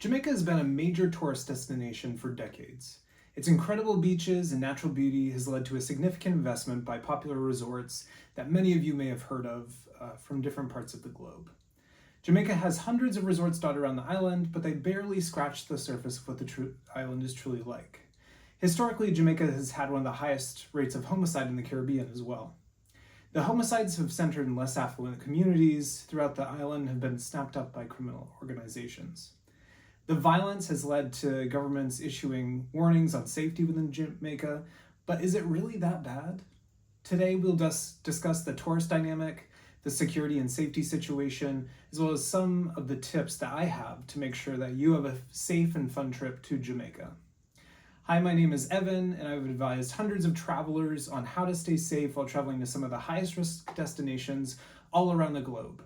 Jamaica has been a major tourist destination for decades. Its incredible beaches and natural beauty has led to a significant investment by popular resorts that many of you may have heard of from different parts of the globe. Jamaica has hundreds of resorts dotted around the island, but they barely scratch the surface of what the island is truly like. Historically, Jamaica has had one of the highest rates of homicide in the Caribbean as well. The homicides have centered in less affluent communities throughout the island and have been snapped up by criminal organizations. The violence has led to governments issuing warnings on safety within Jamaica, but is it really that bad? Today we'll discuss the tourist dynamic, the security and safety situation, as well as some of the tips that I have to make sure that you have a safe and fun trip to Jamaica. Hi, my name is Evan, and I've advised hundreds of travelers on how to stay safe while traveling to some of the highest risk destinations all around the globe.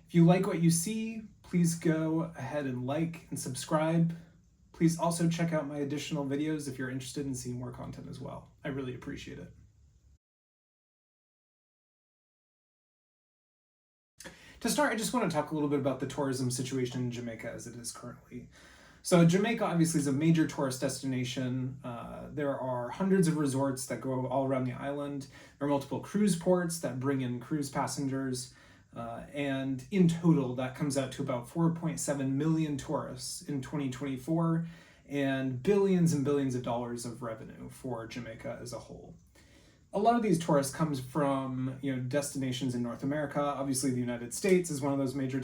If you like what you see, please go ahead and like and subscribe. Please also check out my additional videos if you're interested in seeing more content as well. I really appreciate it. To start, I just want to talk a little bit about the tourism situation in Jamaica as it is currently. So Jamaica obviously is a major tourist destination. There are hundreds of resorts that go all around the island. There are multiple cruise ports that bring in cruise passengers. And in total, that comes out to about 4.7 million tourists in 2024 and billions of dollars of revenue for Jamaica as a whole. A lot of these tourists comes from destinations in North America. Obviously, the United States is one of those major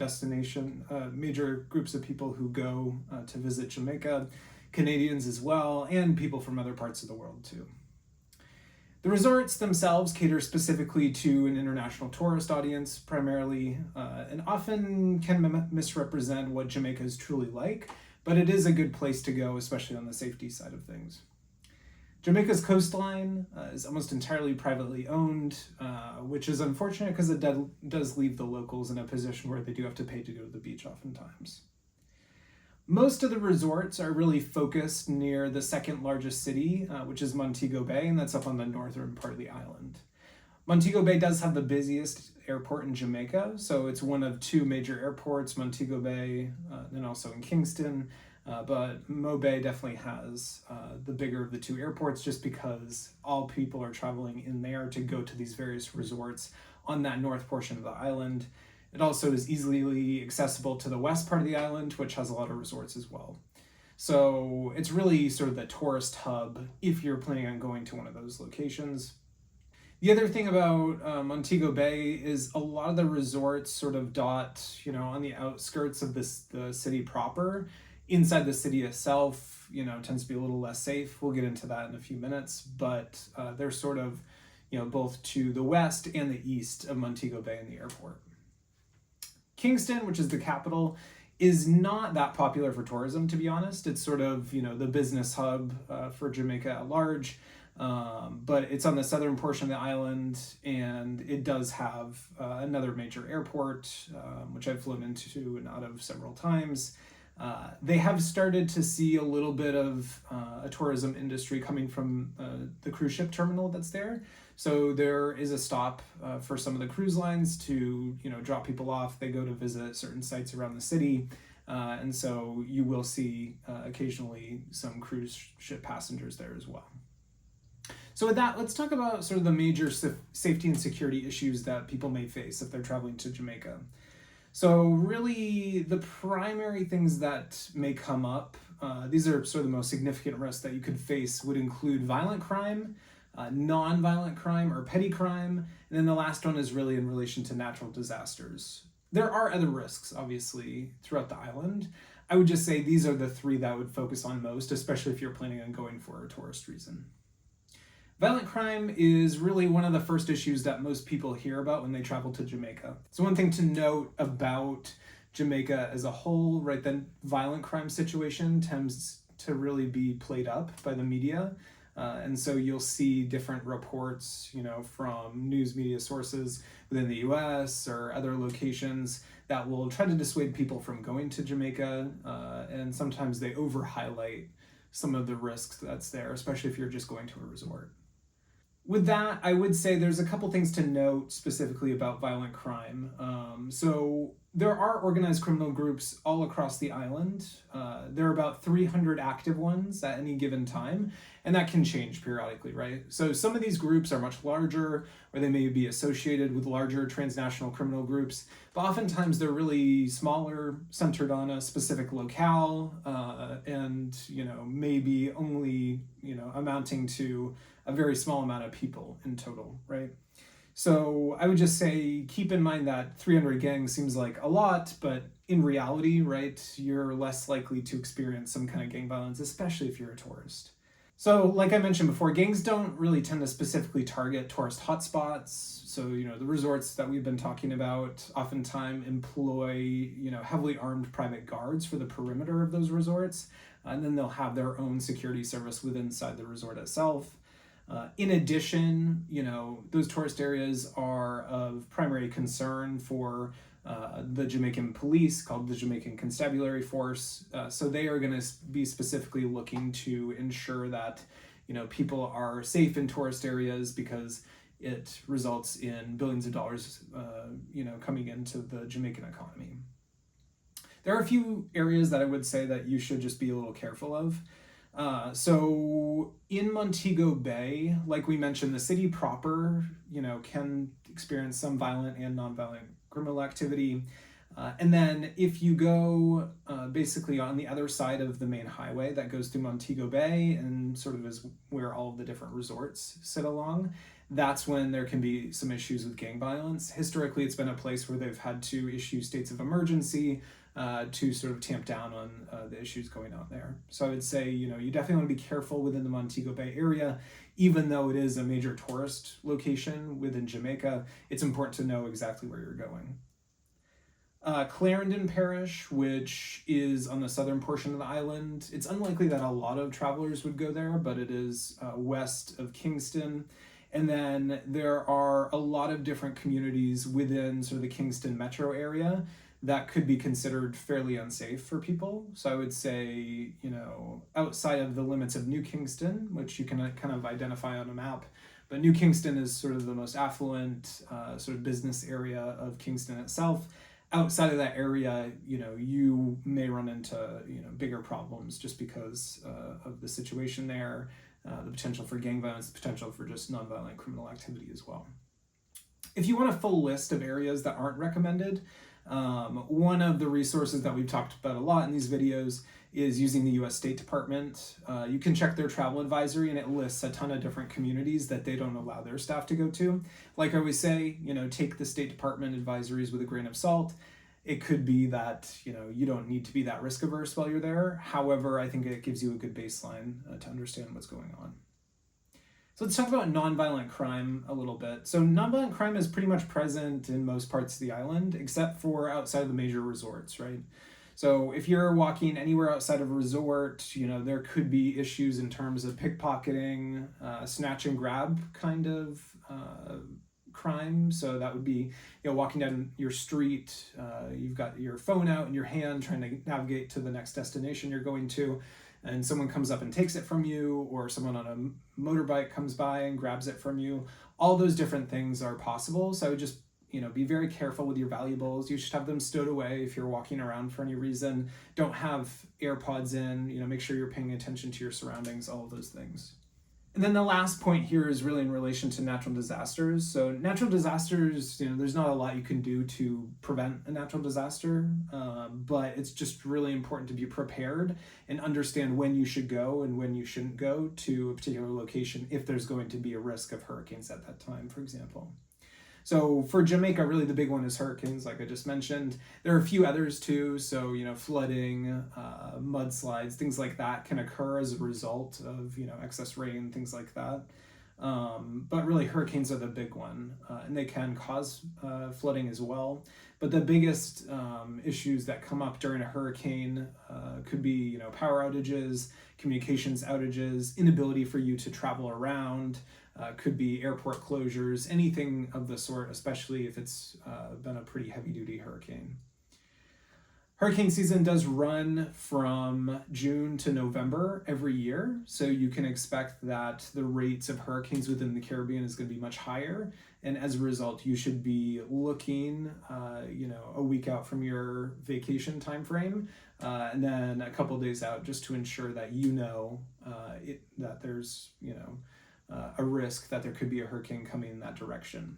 major groups of people who go to visit Jamaica, Canadians as well, and people from other parts of the world too. The resorts themselves cater specifically to an international tourist audience primarily, and often can misrepresent what Jamaica is truly like, but it is a good place to go, especially on the safety side of things. Jamaica's coastline is almost entirely privately owned, which is unfortunate because it does leave the locals in a position where they do have to pay to go to the beach oftentimes. Most of the resorts are really focused near the second largest city, which is Montego Bay, and that's up on the northern part of the island. Montego Bay does have the busiest airport in Jamaica, so it's one of two major airports, Montego Bay, and also in Kingston. But Mo Bay definitely has the bigger of the two airports just because all people are traveling in there to go to these various resorts on that north portion of the island. It also is easily accessible to the west part of the island, which has a lot of resorts as well. So it's really sort of the tourist hub if you're planning on going to one of those locations. The other thing about Montego Bay is a lot of the resorts sort of dot, on the outskirts of the city proper. Inside the city itself, tends to be a little less safe. We'll get into that in a few minutes, but they're sort of, both to the west and the east of Montego Bay and the airport. Kingston, which is the capital, is not that popular for tourism, to be honest. It's sort of, the business hub for Jamaica at large, but it's on the southern portion of the island, and it does have another major airport, which I've flown into and out of several times. They have started to see a little bit of a tourism industry coming from the cruise ship terminal that's there. So there is a stop for some of the cruise lines to drop people off. They go to visit certain sites around the city, and so you will see occasionally some cruise ship passengers there as well. So with that, let's talk about sort of the major safety and security issues that people may face if they're traveling to Jamaica. So really, the primary things that may come up, these are sort of the most significant risks that you could face would include violent crime, non-violent crime or petty crime, and then the last one is really in relation to natural disasters. There are other risks, obviously, throughout the island. I would just say these are the three that I would focus on most, especially if you're planning on going for a tourist reason. Violent crime is really one of the first issues that most people hear about when they travel to Jamaica. So one thing to note about Jamaica as a whole, right, the violent crime situation tends to really be played up by the media. And so you'll see different reports, from news media sources within the US or other locations that will try to dissuade people from going to Jamaica. And sometimes they over-highlight some of the risks that's there, especially if you're just going to a resort. With that, I would say there's a couple things to note specifically about violent crime. So there are organized criminal groups all across the island. There are about 300 active ones at any given time, and that can change periodically, right? So some of these groups are much larger, or they may be associated with larger transnational criminal groups, but oftentimes they're really smaller, centered on a specific locale, and maybe only amounting to a very small amount of people in total, right? So I would just say keep in mind that 300 gangs seems like a lot, but in reality, right, you're less likely to experience some kind of gang violence, especially if you're a tourist. So, like I mentioned before, gangs don't really tend to specifically target tourist hotspots. So, the resorts that we've been talking about oftentimes employ, heavily armed private guards for the perimeter of those resorts. And then they'll have their own security service within inside the resort itself. In addition, those tourist areas are of primary concern for the Jamaican police, called the Jamaican Constabulary Force. So they are going to be specifically looking to ensure that, people are safe in tourist areas because it results in billions of dollars, coming into the Jamaican economy. There are a few areas that I would say that you should just be a little careful of. So in Montego Bay, like we mentioned, the city proper, can experience some violent and non-violent criminal activity. And then if you go basically on the other side of the main highway that goes through Montego Bay and sort of is where all of the different resorts sit along, that's when there can be some issues with gang violence. Historically, it's been a place where they've had to issue states of emergency to sort of tamp down on the issues going on there. So I would say, you definitely want to be careful within the Montego Bay area. Even though it is a major tourist location within Jamaica, it's important to know exactly where you're going. Clarendon Parish, which is on the southern portion of the island, it's unlikely that a lot of travelers would go there, but it is west of Kingston. And then there are a lot of different communities within sort of the Kingston metro area that could be considered fairly unsafe for people. So I would say, outside of the limits of New Kingston, which you can kind of identify on a map, but New Kingston is sort of the most affluent sort of business area of Kingston itself. Outside of that area, you may run into, bigger problems just because of the situation there, the potential for gang violence, the potential for just nonviolent criminal activity as well. If you want a full list of areas that aren't recommended, one of the resources that we've talked about a lot in these videos is using the U.S. State Department. You can check their travel advisory, and it lists a ton of different communities that they don't allow their staff to go to. Like I always say, take the State Department advisories with a grain of salt. It could be that, you don't need to be that risk averse while you're there. However, I think it gives you a good baseline to understand what's going on. So let's talk about nonviolent crime a little bit. So nonviolent crime is pretty much present in most parts of the island, except for outside of the major resorts, right? So if you're walking anywhere outside of a resort, there could be issues in terms of pickpocketing, snatch and grab kind of crime. So that would be, walking down your street, you've got your phone out in your hand trying to navigate to the next destination you're going to, and someone comes up and takes it from you, or someone on a motorbike comes by and grabs it from you. All those different things are possible. So I would just, be very careful with your valuables. You should have them stowed away if you're walking around for any reason. Don't have AirPods in, make sure you're paying attention to your surroundings, all of those things. And then the last point here is really in relation to natural disasters. So natural disasters, there's not a lot you can do to prevent a natural disaster, but it's just really important to be prepared and understand when you should go and when you shouldn't go to a particular location if there's going to be a risk of hurricanes at that time, for example. So for Jamaica, really the big one is hurricanes, like I just mentioned. There are a few others too. So, flooding, mudslides, things like that can occur as a result of, excess rain, things like that. But really hurricanes are the big one, and they can cause flooding as well. But the biggest issues that come up during a hurricane could be, power outages, communications outages, inability for you to travel around, could be airport closures, anything of the sort, especially if it's been a pretty heavy-duty hurricane. Hurricane season does run from June to November every year, so you can expect that the rates of hurricanes within the Caribbean is going to be much higher, and as a result, you should be looking, a week out from your vacation time frame, and then a couple days out, just to ensure that that there's a risk that there could be a hurricane coming in that direction.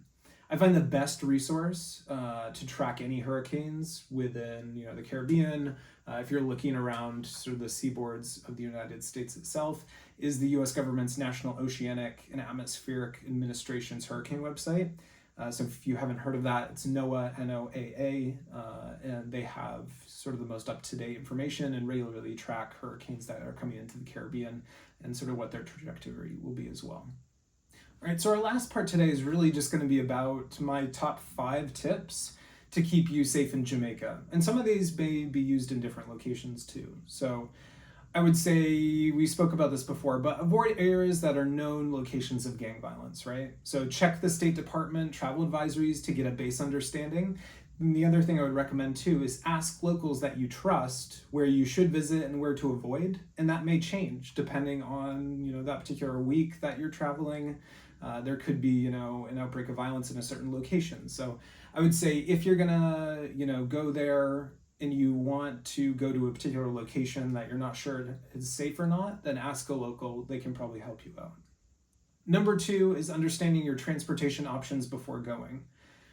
I find the best resource to track any hurricanes within the Caribbean, if you're looking around sort of the seaboards of the United States itself, is the U.S. government's National Oceanic and Atmospheric Administration's hurricane website. So if you haven't heard of that, it's NOAA, NOAA, and they have sort of the most up-to-date information and regularly track hurricanes that are coming into the Caribbean and sort of what their trajectory will be as well. All right, so our last part today is really just going to be about my top 5 tips to keep you safe in Jamaica. And some of these may be used in different locations too. So I would say, we spoke about this before, but avoid areas that are known locations of gang violence, right? So check the State Department travel advisories to get a base understanding. And the other thing I would recommend too is ask locals that you trust where you should visit and where to avoid. And that may change depending on, that particular week that you're traveling. There could be, an outbreak of violence in a certain location. So I would say if you're gonna, go there and you want to go to a particular location that you're not sure is safe or not, then ask a local. They can probably help you out. Number 2 is understanding your transportation options before going.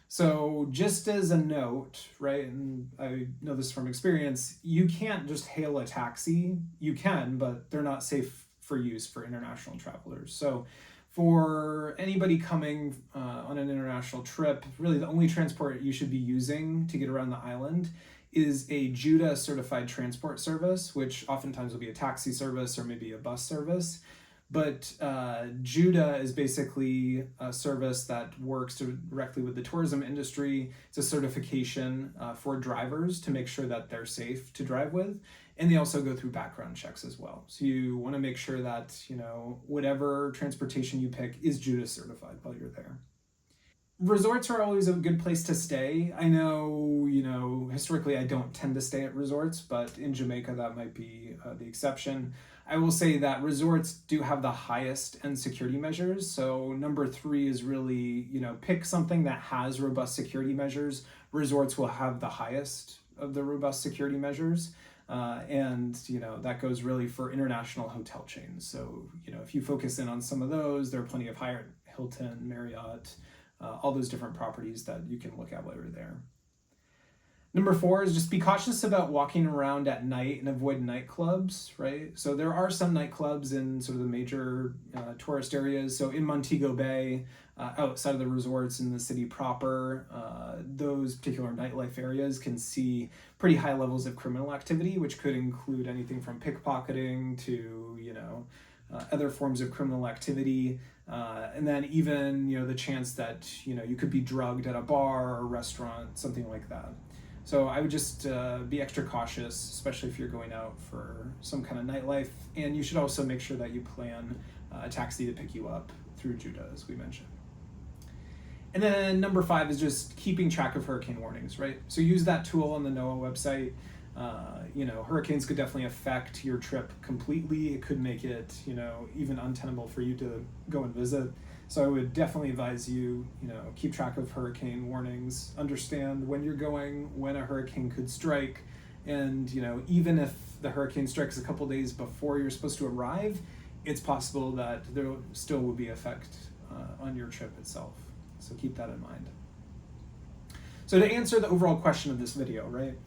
So just as a note, right, and I know this from experience, you can't just hail a taxi. You can, but they're not safe for use for international travelers. So for anybody coming on an international trip, really the only transport you should be using to get around the island is a JUDA certified transport service, which oftentimes will be a taxi service or maybe a bus service. But JUDA is basically a service that works directly with the tourism industry. It's a certification for drivers to make sure that they're safe to drive with. And they also go through background checks as well. So you want to make sure that, whatever transportation you pick is JUDA certified while you're there. Resorts are always a good place to stay. I know, historically I don't tend to stay at resorts, but in Jamaica that might be the exception. I will say that resorts do have the highest end security measures. So number 3 is really, pick something that has robust security measures. Resorts will have the highest of the robust security measures. And that goes really for international hotel chains. So, if you focus in on some of those, there are plenty of Hyatt, Hilton, Marriott, all those different properties that you can look at while you're there. Number 4 is just be cautious about walking around at night and avoid nightclubs, right? So there are some nightclubs in sort of the major tourist areas. So in Montego Bay, outside of the resorts in the city proper, those particular nightlife areas can see pretty high levels of criminal activity, which could include anything from pickpocketing to, other forms of criminal activity. And then even, the chance that, you could be drugged at a bar or restaurant, something like that. So I would just be extra cautious, especially if you're going out for some kind of nightlife. And you should also make sure that you plan a taxi to pick you up through JUDA, as we mentioned. And then number 5 is just keeping track of hurricane warnings, right? So use that tool on the NOAA website. Hurricanes could definitely affect your trip completely. It could make it, even untenable for you to go and visit. So I would definitely advise you, keep track of hurricane warnings, understand when you're going, when a hurricane could strike, and, even if the hurricane strikes a couple days before you're supposed to arrive, it's possible that there still will be effect on your trip itself. So keep that in mind. So to answer the overall question of this video, right?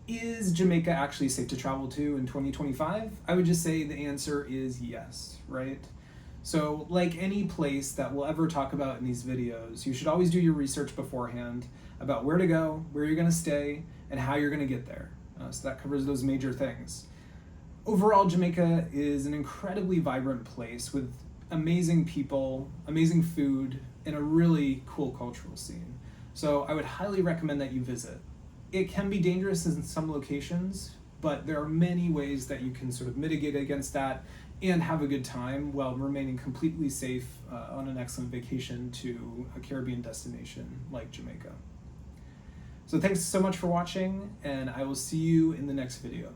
Is Jamaica actually safe to travel to in 2025? I would just say the answer is yes, right? So like any place that we'll ever talk about in these videos, you should always do your research beforehand about where to go, where you're gonna stay, and how you're gonna get there. So that covers those major things. Overall, Jamaica is an incredibly vibrant place with amazing people, amazing food, and a really cool cultural scene. So I would highly recommend that you visit. It can be dangerous in some locations, but there are many ways that you can sort of mitigate against that and have a good time while remaining completely safe on an excellent vacation to a Caribbean destination like Jamaica. So thanks so much for watching, and I will see you in the next video.